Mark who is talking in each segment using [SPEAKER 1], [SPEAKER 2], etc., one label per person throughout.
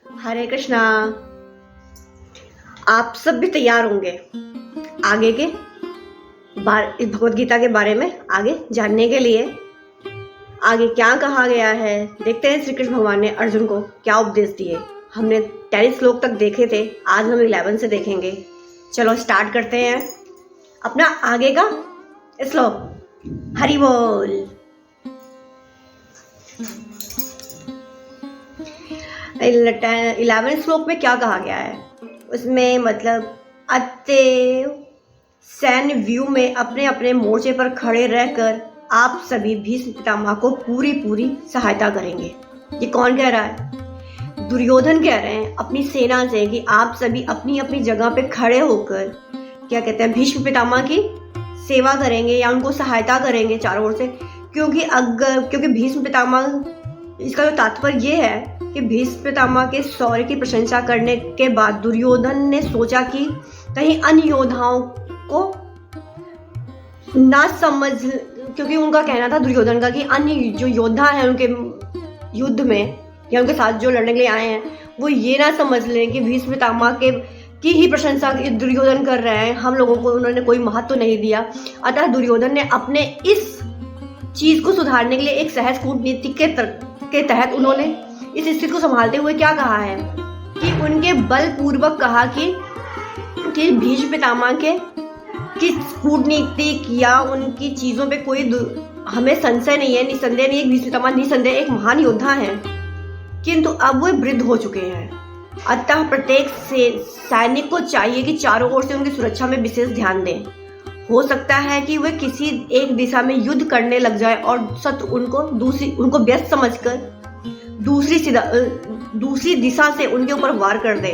[SPEAKER 1] हरे कृष्णा। आप सब भी तैयार होंगे आगे के इस भगवत गीता के बारे में आगे जानने के लिए। आगे क्या कहा गया है, देखते हैं श्री कृष्ण भगवान ने अर्जुन को क्या उपदेश दिए। हमने 10 श्लोक तक देखे थे, आज हम 11 से देखेंगे। चलो स्टार्ट करते हैं अपना आगे का श्लोक। हरि बोल। 11 श्लोक में क्या कहा गया है, उसमें मतलब अतएव सैन्य व्यू में अपने अपने मोर्चे पर खड़े रहकर आप सभी भीष्म पितामह को पूरी पूरी सहायता करेंगे। ये कौन कह रहा है? दुर्योधन कह रहे हैं अपनी सेना से कि आप सभी अपनी अपनी जगह पे खड़े होकर क्या कहते हैं, भीष्म पितामह की सेवा करेंगे या उनको सहायता करेंगे चारों ओर से। क्योंकि भीष्म पितामह, इसका जो तात्पर्य ये है कि भीष्म पितामह के शौर्य की प्रशंसा करने के बाद दुर्योधन ने सोचा कि कहीं अन्य योद्धाओं को ना समझ, क्योंकि उनका कहना था दुर्योधन का कि अन्य जो योद्धा हैं उनके युद्ध में या उनके साथ जो लड़ने के लिए आए हैं वो ये ना समझ लें कि भीष्म पितामह की ही प्रशंसा दुर्योधन कर रहे हैं, हम लोगों को उन्होंने कोई महत्व तो नहीं दिया। अतः दुर्योधन ने अपने इस चीज को सुधारने के लिए एक सहज कूटनीति के तहत उन्होंने इस स्थिति को संभालते हुए क्या कहा है कि उनके बलपूर्वक कहा कि भीष्म पितामह के कूटनीति या उनकी चीजों पे कोई हमें संशय नहीं है, निसंदेह नहीं है। भीष्म पितामह निसंदेह एक महान योद्धा हैं, किंतु अब वो वृद्ध हो चुके हैं। अतः प्रत्येक सैनिक को चाहिए कि चारों ओर से उनकी सुरक्षा में विशेष ध्यान दें। हो सकता है कि वे किसी एक दिशा में युद्ध करने लग जाए और शत्रु उनको व्यस्त समझकर दूसरी दिशा से उनके ऊपर वार कर दे।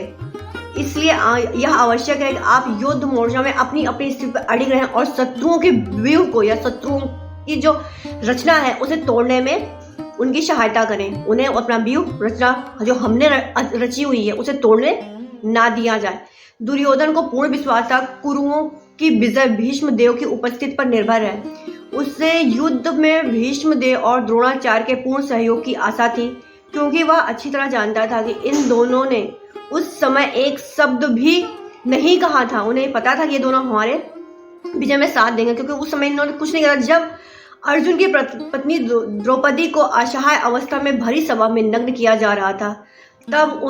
[SPEAKER 1] इसलिए यह आवश्यक है कि आप युद्ध मोर्चा में अपनी अपनी स्थिति पर अड़िग रहें और शत्रुओं के व्यूह को या शत्रुओं की जो रचना है उसे तोड़ने में उनकी सहायता करें। उन्हें अपना व्यूह रचना जो हमने रची हुई है उसे तोड़ने ना दिया जाए। दुर्योधन को पूर्ण विश्वास था कुरुओं की विजय भीष्म देव की उपस्थिति पर निर्भर है। उससे युद्ध में भीष्म देव और द्रोणाचार्य के पूर्ण सहयोग की आशा थी, क्योंकि वह अच्छी तरह जानता था कि इन दोनों ने उस समय एक शब्द भी नहीं कहा था। उन्हें पता था कि ये दोनों हमारे विजय में साथ देंगे, क्योंकि उस समय इन्होंने कुछ नहीं कहा। जब अर्जुन की पत्नी द्रौपदी को असहाय अवस्था में भरी सभा में नग्न किया जा रहा था, तब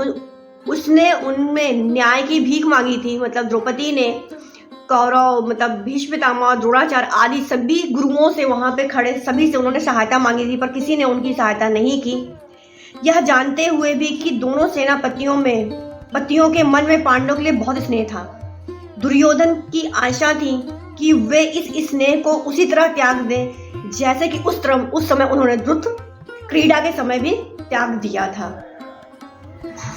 [SPEAKER 1] उसने उनमें न्याय की भीख मांगी थी। मतलब द्रौपदी ने कौरव मतलब भीष्म पितामह, द्रोणाचार्य आदि सभी गुरुओं से वहां पे खड़े सभी से उन्होंने सहायता मांगी थी, पर किसी ने उनकी सहायता नहीं की। यह जानते हुए भी कि दोनों पतियों के मन में पांडवों के लिए बहुत स्नेह था, दुर्योधन की आशा थी कि वे इस स्नेह को उसी तरह त्याग दें जैसे कि उस समय उन्होंने द्रुत क्रीड़ा के समय भी त्याग दिया था।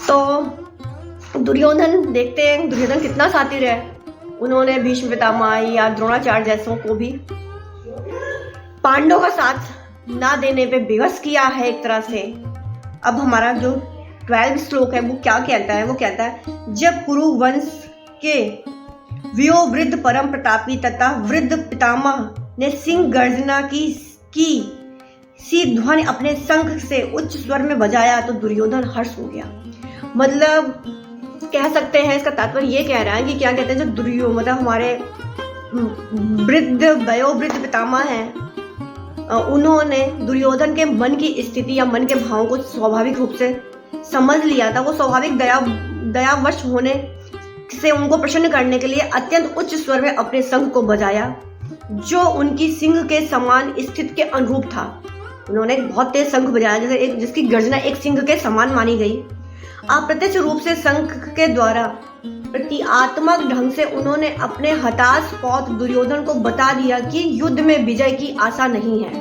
[SPEAKER 1] तो दुर्योधन, देखते हैं दुर्योधन कितना शातिर है। उन्होंने भीष्म पितामह या द्रोणाचार्य जैसों को भी पांडवों का साथ ना देने पे विवश किया है एक तरह से। अब हमारा जो 12 श्लोक है वो क्या कहता है? वो कहता है, जब कुरु वंश के व्यो वृद्ध परम प्रतापी तथा वृद्ध पितामह ने सिंह गर्जना की सी ध्वनि अपने शंख से उच्च स्वर में बजाया तो दुर्योधन हर्ष हो गया। मतलब कह सकते हैं, इसका तात्पर्य ये कह रहा है कि क्या कहते हैं, जो मतलब हमारे वयोवृद्ध पितामह हैं, उन्होंने दुर्योधन के मन की स्थिति या मन के भावों को स्वाभाविक रूप से समझ लिया था। वो स्वाभाविक दयावश होने से उनको प्रसन्न करने के लिए अत्यंत उच्च स्वर में अपने शंख को बजाया, जो उनकी सिंह के समान स्थिति के अनुरूप था। उन्होंने बहुत तेज शंख बजाया, जैसे जिसकी गर्जना एक सिंह के समान मानी गई। अप्रत्यक्ष रूप से शंख के द्वारा प्रतीकात्मक ढंग से उन्होंने अपने हताश पौत्र दुर्योधन को बता दिया कि युद्ध में विजय की आशा नहीं है,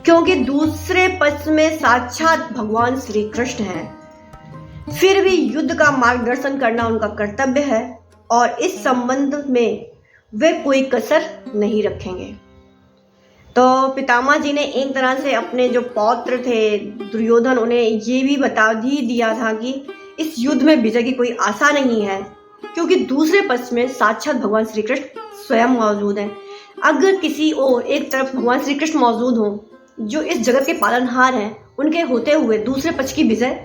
[SPEAKER 1] क्योंकि दूसरे पक्ष में साक्षात भगवान श्री कृष्ण हैं। फिर भी युद्ध का मार्गदर्शन करना उनका कर्तव्य है और इस संबंध में वे कोई कसर नहीं रखेंगे। तो पितामह जी ने एक तरह से अपने जो पौत्र थे दुर्योधन, उन्हें ये भी बता ही दिया था कि इस युद्ध में विजय की कोई आशा नहीं है, क्योंकि दूसरे पक्ष में साक्षात भगवान श्री कृष्ण स्वयं मौजूद हैं। अगर किसी और एक तरफ भगवान श्री कृष्ण मौजूद हो जो इस जगत के पालनहार हैं, उनके होते हुए दूसरे पक्ष की विजय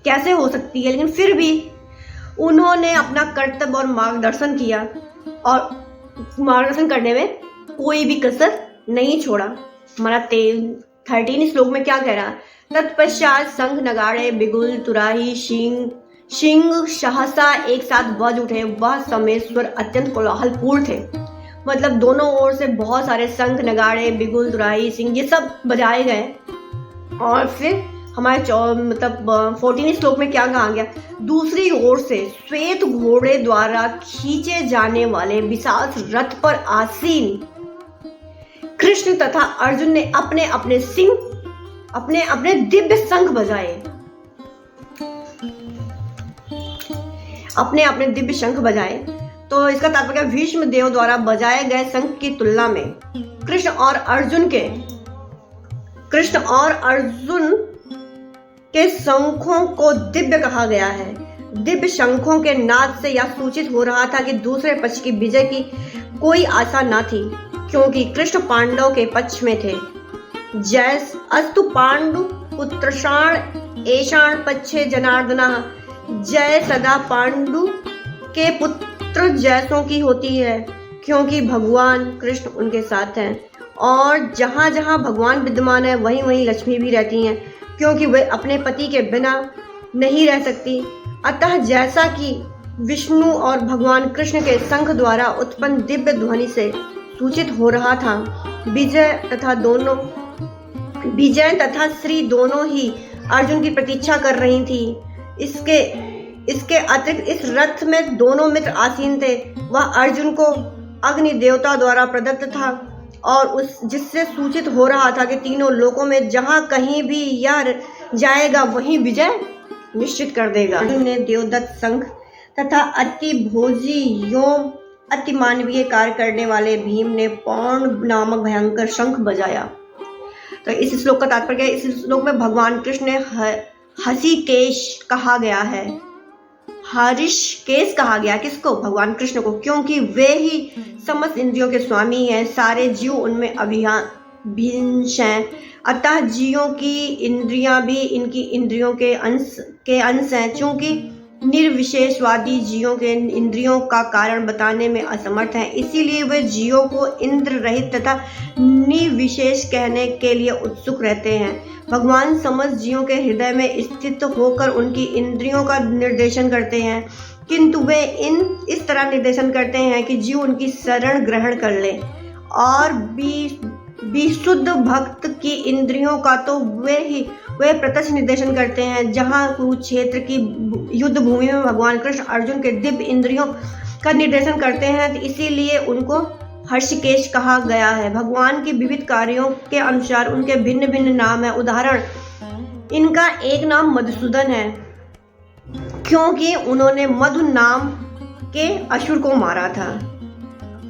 [SPEAKER 1] कैसे हो सकती है, लेकिन फिर भी उन्होंने अपना कर्तव्य और मार्गदर्शन किया और मार्गदर्शन करने में कोई भी कसर नहीं छोड़ा। हमारा 13 श्लोक में क्या कह रहा है? तत्पश्चात शंख नगाड़े बिगुल तुराही सिंह सहसा एक साथ बज उठे। वह समय स्वर अत्यंत कोलाहलपूर्ण थे। मतलब दोनों ओर से बहुत सारे शंख नगाड़े बिगुल तुराही सिंह ये सब बजाए गए। और फिर हमारे 14 श्लोक में क्या कहा गया? दूसरी ओर से श्वेत घोड़े द्वारा खींचे जाने वाले विशाल रथ पर आसीन कृष्ण तथा अर्जुन ने अपने अपने दिव्य शंख बजाए। अपने दिव्य शंख बजाए। तो इसका तात्पर्य भीष्म देव द्वारा बजाए गए शंख की तुलना में कृष्ण और अर्जुन के शंखों को दिव्य कहा गया है। दिव्य शंखों के नाद से यह सूचित हो रहा था कि दूसरे पक्ष की विजय की कोई आशा न थी, क्योंकि कृष्ण पांडव के पक्ष में थे। जैस अस्तु पांडु पुत्रषाण एषाण पक्षे जनार्दना। जय सदा पांडु के पुत्र जैसों की होती है, क्योंकि भगवान कृष्ण उनके साथ हैं। और जहाँ जहाँ भगवान विद्यमान है वहीं वहीं लक्ष्मी भी रहती हैं, क्योंकि वे अपने पति के बिना नहीं रह सकती। अतः जैसा कि विष्णु और भगवान कृष्ण के शंख द्वारा उत्पन्न दिव्य ध्वनि से सूचित हो रहा था, विजय तथा श्री दोनों ही अर्जुन की प्रतीक्षा कर रही थी। इसके अतिरिक्त इस रथ में दोनों मित्र आसीन थे। वह अर्जुन को अग्नि देवता द्वारा प्रदत्त था और जिससे सूचित हो रहा था कि तीनों लोकों में जहां कहीं भी यह जाएगा वहीं विजय निश्चित कर देगा। अर्जुन ने देवदत्त शंख तथा अति भोजी एवं अति मानवीय कार्य करने वाले भीम ने पौंड नामक भयंकर शंख बजाया। तो इस श्लोक का तात्पर्य है, इस श्लोक में भगवान कृष्ण ने हृषिकेश कहा गया है। हृषिकेश कहा गया किसको? भगवान कृष्ण को, क्योंकि वे ही समस्त इंद्रियों के स्वामी हैं। सारे जीव उनमें अभिन्न हैं। अतः जीवों की इंद्रियां भी इनकी इंद्रियों के अंश हैं। चूंकि निर्विशेषवादी जीवों के इंद्रियों का कारण बताने में असमर्थ हैं, इसीलिए वे जीवों को इंद्र रहित तथा निर्विशेष कहने के लिए उत्सुक रहते हैं। भगवान समस्त जीवों के हृदय में स्थित होकर उनकी इंद्रियों का निर्देशन करते हैं, किंतु वे इस तरह निर्देशन करते हैं कि जीव उनकी शरण ग्रहण कर ले। और विशुद्ध भक्त की इंद्रियों का तो वे प्रत्यक्ष निर्देशन करते हैं। जहाँ कुरुक्षेत्र की युद्ध भूमि में भगवान कृष्ण अर्जुन के दिव्य इंद्रियों का निर्देशन करते हैं, तो इसीलिए उनको हृषिकेश कहा गया है। भगवान के विविध कार्यों के अनुसार उनके भिन्न भिन्न नाम है। उदाहरण, इनका एक नाम मधुसूदन है, क्योंकि उन्होंने मधु नाम के असुर को मारा था।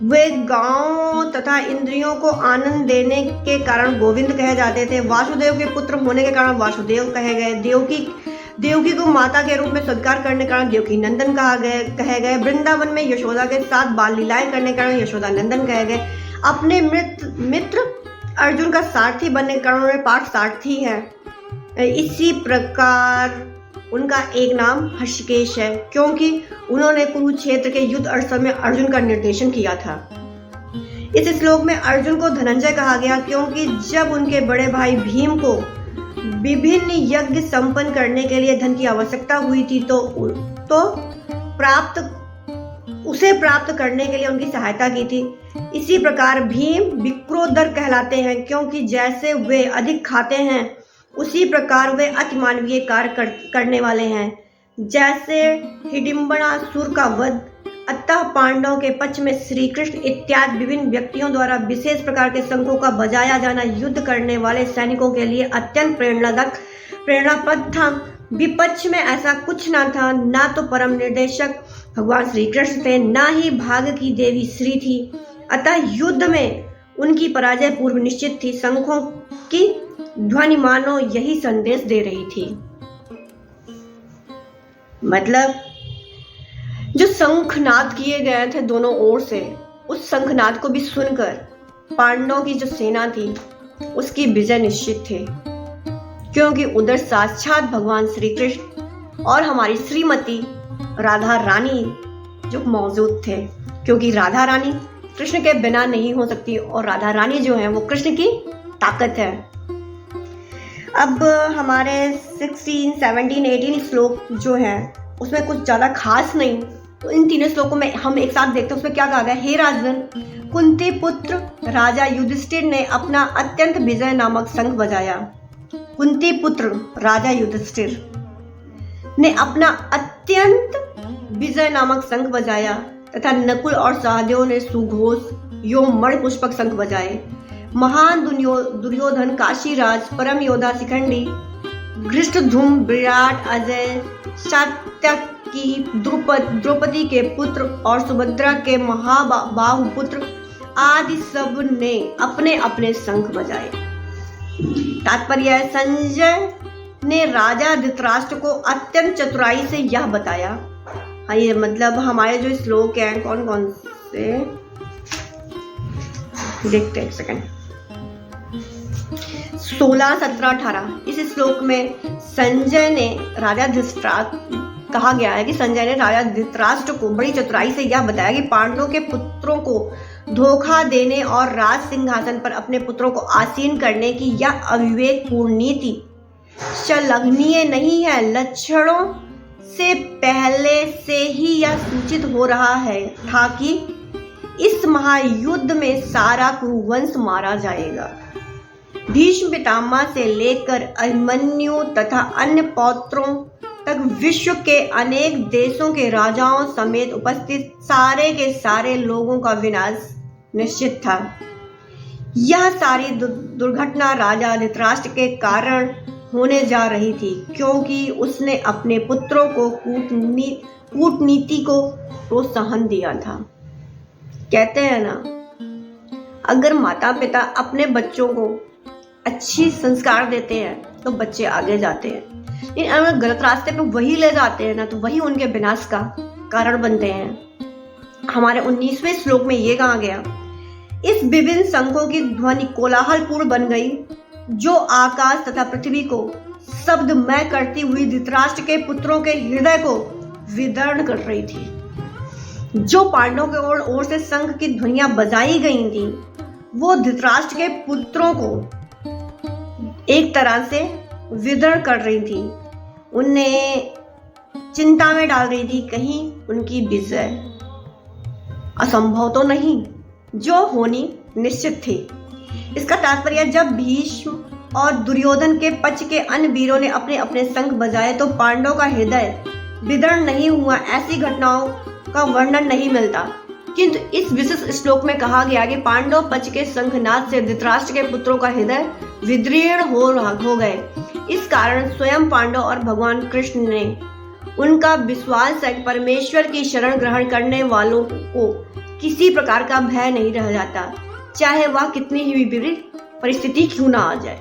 [SPEAKER 1] वे गांवों तथा इंद्रियों को आनंद देने के कारण गोविंद कहे जाते थे। वासुदेव के पुत्र होने के कारण वासुदेव कहे गए। देवकी को माता के रूप में सत्कार करने के कारण देवकी नंदन कहे गए। वृंदावन में यशोदा के साथ बाल लीलाएं करने के कारण यशोदा नंदन कहे गए। अपने मित्र अर्जुन का सारथी बनने के कारण उन्हें पार्थ सारथी है। इसी प्रकार उनका एक नाम हृषिकेश है, क्योंकि उन्होंने कुरुक्षेत्र के युद्ध अवसर में अर्जुन का निर्देशन किया था। इस श्लोक में अर्जुन को धनंजय कहा गया, क्योंकि जब उनके बड़े भाई भीम को विभिन्न यज्ञ संपन्न करने के लिए धन की आवश्यकता हुई थी तो उसे प्राप्त करने के लिए उनकी सहायता की थी। इसी प्रकार भीम विप्रोदर कहलाते हैं, क्योंकि जैसे वे अधिक खाते हैं उसी प्रकार वे अति मानवीय कार्य करने वाले हैं, जैसे हिडिंबनासुर का वध। अतः पांडवों के पक्ष में श्री कृष्ण इत्यादि विभिन्न व्यक्तियों द्वारा विशेष प्रकार के शंखों का बजाया जाना युद्ध करने वाले सैनिकों के लिए अत्यंत प्रेरणाप्रद था। विपक्ष में ऐसा कुछ न था। न तो परम निर्देशक भगवान श्री कृष्ण थे, न ही भाग की देवी श्री थी। अतः युद्ध में उनकी पराजय पूर्व निश्चित थी। शंखों की ध्वनि मानो यही संदेश दे रही थी। मतलब जो शंखनाद किए गए थे दोनों ओर से, उस शंखनाद को भी सुनकर पांडवों की जो सेना थी उसकी विजय निश्चित थी, क्योंकि उधर साक्षात भगवान श्री कृष्ण और हमारी श्रीमती राधा रानी जो मौजूद थे, क्योंकि राधा रानी कृष्ण के बिना नहीं हो सकती और राधा रानी जो है वो कृष्ण की ताकत है। अब हमारे 16, 17, 18 श्लोक जो है उसमें कुछ ज़्यादा खास नहीं, तो इन तीनों श्लोकों में हम एक साथ देखते हैं उसमें क्या कहा गया। हे राजन, कुंती पुत्र राजा युधिष्ठिर ने अपना अत्यंत विजय नामक शंख बजाया। कुंती पुत्र राजा युधिष्ठिर ने अपना अत्यंत विजय नामक शंख बजाया तथा नकुल और सहदेव ने सुघोष एवं मणि पुष्पक शंख बजाए। महान दुर्योधन, काशीराज, परम योद्धा शिखंडी, धृष्टद्युम्न, विराट, अजय, सात्यकी, द्रौपदी के पुत्र और सुभद्रा के महाबाहु पुत्र आदि सब ने अपने अपने शंख बजाए। तात्पर्य है, संजय ने राजा धृतराष्ट्र को अत्यंत चतुराई से यह बताया। हाँ, ये मतलब हमारे जो श्लोक हैं कौन कौन से देखते हैं, एक सेकंड। 16, 17, 18 इस श्लोक में संजय ने राजा धृतराष्ट्र कहा गया है कि संजय ने राजा धृतराष्ट्र को बड़ी चतुराई से यह बताया कि पांडवों के पुत्रों को धोखा देने और राज सिंहासन पर अपने पुत्रों को आसीन करने की यह अविवेकपूर्ण नीति संलग्नीय नहीं है। लक्षणों से पहले से ही यह सूचित हो रहा है था कि इस महायुद्ध में सारा कुरुवंश मारा जाएगा। भीष्म पितामह से लेकर अभिमन्यु तथा अन्य पौत्रों तक विश्व के अनेक देशों के राजाओं समेत उपस्थित सारे के सारे लोगों का विनाश निश्चित था। यह सारी दुर्घटना राजा धृतराष्ट्र के कारण होने जा रही थी, क्योंकि उसने अपने पुत्रों को कूटनीति को प्रोत्साहन दिया था। कहते हैं ना, अगर माता पिता अपने बच्चों को अच्छी संस्कार देते हैं तो बच्चे आगे जाते हैं, लेकिन अगर गलत रास्ते पे वही ले जाते हैं ना तो वही उनके विनाश का कारण बनते हैं। हमारे 19वें श्लोक में ये कहा गया, इस विभिन्न शंखों की ध्वनि कोलाहलपूर्ण बन गई जो आकाश तथा पृथ्वी को शब्दमय करती हुई धृतराष्ट्र के पुत्रों के हृदय को विदीर्ण कर रही थी। जो पांडवों के ओर से शंख की ध्वनियां बजाई गई थी वो धृतराष्ट्र के पुत्रों को एक तरह से विदीर्ण कर रही थी, उन्हें चिंता में डाल रही थी, कहीं उनकी विजय असंभव तो नहीं जो होनी निश्चित थी। इसका तात्पर्य, जब भीष्म और दुर्योधन के पक्ष के अन्य वीरों ने अपने अपने शंख बजाए तो पांडवों का हृदय विदीर्ण नहीं हुआ। ऐसी घटनाओं का वर्णन नहीं मिलता, किंतु इस विशेष श्लोक में कहा गया कि पांडव पक्ष के शंखनाद से धृतराष्ट्र के पुत्रों का हृदय विदीर्ण हो गए। इस कारण स्वयं पांडव और भगवान कृष्ण ने उनका विश्वास है, परमेश्वर की शरण ग्रहण करने वालों को किसी प्रकार का भय नहीं रह जाता, चाहे वह कितनी ही विपरीत परिस्थिति क्यों ना आ जाए।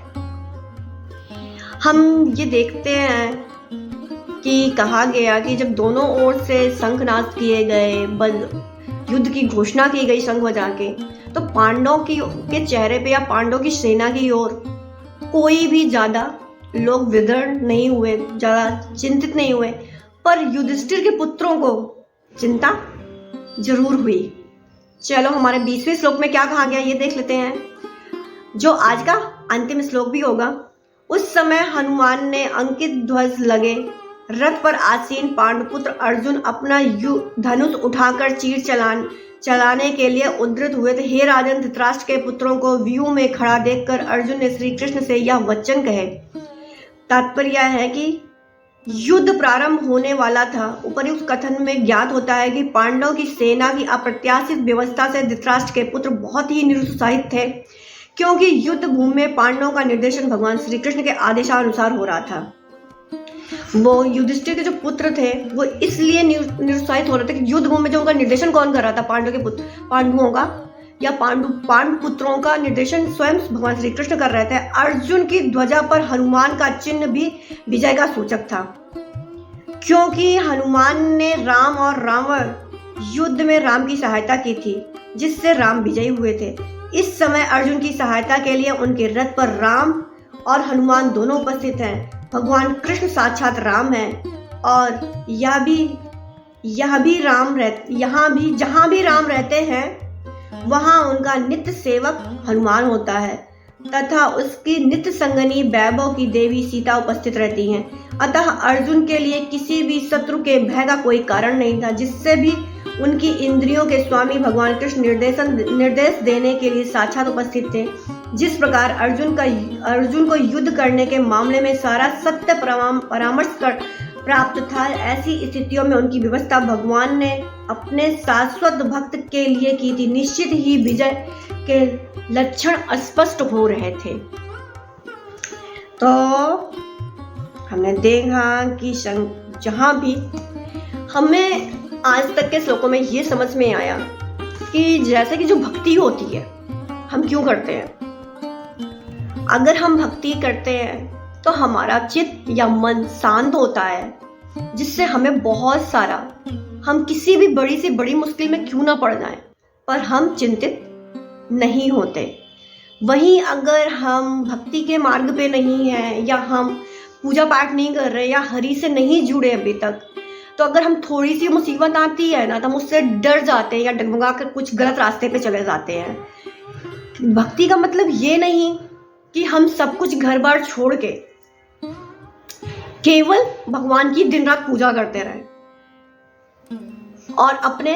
[SPEAKER 1] हम ये देखते हैं कि कहा गया कि जब दोनों ओर से शंखनाद किए गए, युद्ध की घोषणा की गई शंख बजा के, तो पांडवों के चेहरे पे या पांडवों की सेना की ओर कोई भी ज्यादा लोग विदीर्ण नहीं हुए, ज्यादा चिंतित नहीं हुए, पर युधिष्ठिर के पुत्रों को चिंता जरूर हुई। चलो हमारे 20वें श्लोक में क्या कहा गया ये देख लेते हैं, जो आज का अंतिम श्लोक भी होगा। उस समय हनुमान ने अंकित ध्वज लगे रथ पर आसीन पांडुपुत्र अर्जुन अपना धनुष उठाकर चीर चलाने के लिए उद्धृत हुए थे। हे राजन, धृतराष्ट्र के पुत्रों को व्यूह में खड़ा देखकर अर्जुन ने श्री कृष्ण से यह वचन कहे। तात्पर्य है कि युद्ध प्रारंभ होने वाला था। उपर्युक्त कथन में ज्ञात होता है कि पांडवों की सेना की अप्रत्याशित व्यवस्था से धृतराष्ट्र के पुत्र बहुत ही निरुत्साहित थे, क्योंकि युद्ध भूमि में पांडवों का निर्देशन भगवान श्री कृष्ण के आदेशानुसार हो रहा था। वो युधिष्ठिर के जो पुत्र थे वो इसलिए निरुत्साहित हो रहे थे कि युद्ध भूमि में जो उनका निर्देशन कौन कर रहा था, पांडवों का या पांडु पुत्रों का निर्देशन स्वयं भगवान श्री कृष्ण कर रहे थे। अर्जुन की ध्वजा पर हनुमान का चिन्ह भी विजय का सूचक था, क्योंकि हनुमान ने राम और रावण युद्ध में राम की सहायता की थी, जिससे राम विजयी हुए थे। इस समय अर्जुन की सहायता के लिए उनके रथ पर राम और हनुमान दोनों उपस्थित हैं। भगवान कृष्ण साक्षात राम हैं और यह भी यहाँ भी जहाँ भी राम रहते हैं वहाँ उनका नित्य सेवक हनुमान होता है तथा उसकी नित्य संगनी वैभव की देवी सीता उपस्थित रहती हैं। अतः अर्जुन के लिए किसी भी शत्रु के भय का कोई कारण नहीं था, जिससे भी उनकी इंद्रियों के स्वामी भगवान कृष्ण निर्देश देने के लिए साक्षात उपस्थित थे। जिस प्रकार अर्जुन को युद्ध करने के मामले में सारा सत्य परामर्श प्राप्त था, ऐसी स्थितियों में उनकी व्यवस्था भगवान ने अपने शाश्वत भक्त के लिए की थी। निश्चित ही विजय के लक्षण स्पष्ट हो रहे थे। तो हमने देखा कि जहां भी हमें आज तक के श्लोकों में ये समझ में आया कि जैसे कि जो भक्ति होती है हम क्यों करते हैं। अगर हम भक्ति करते हैं तो हमारा चित्त या मन शांत होता है, जिससे हमें बहुत सारा, हम किसी भी बड़ी से बड़ी मुश्किल में क्यों ना पड़ जाएं, पर हम चिंतित नहीं होते। वहीं अगर हम भक्ति के मार्ग पे नहीं हैं या हम पूजा पाठ नहीं कर रहे या हरि से नहीं जुड़े अभी तक, तो अगर हम थोड़ी सी मुसीबत आती है ना तो हम उससे डर जाते हैं या डगमगा कर कुछ गलत रास्ते पे चले जाते हैं। भक्ति का मतलब ये नहीं कि हम सब कुछ घर बार छोड़ के केवल भगवान की दिन रात पूजा करते रहे और अपने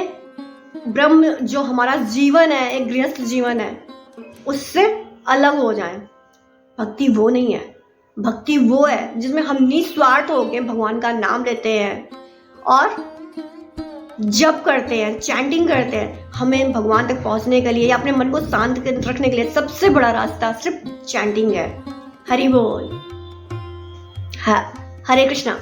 [SPEAKER 1] ब्रह्म जो हमारा जीवन है, एक गृहस्थ जीवन है, उससे अलग हो जाएं। भक्ति वो नहीं है। भक्ति वो है जिसमें हम निस्वार्थ होकर भगवान का नाम लेते हैं और जप करते हैं, चैंटिंग करते हैं। हमें भगवान तक पहुंचने के लिए या अपने मन को शांत रखने के लिए सबसे बड़ा रास्ता सिर्फ चैंटिंग है। हरि बोल। हरे कृष्णा।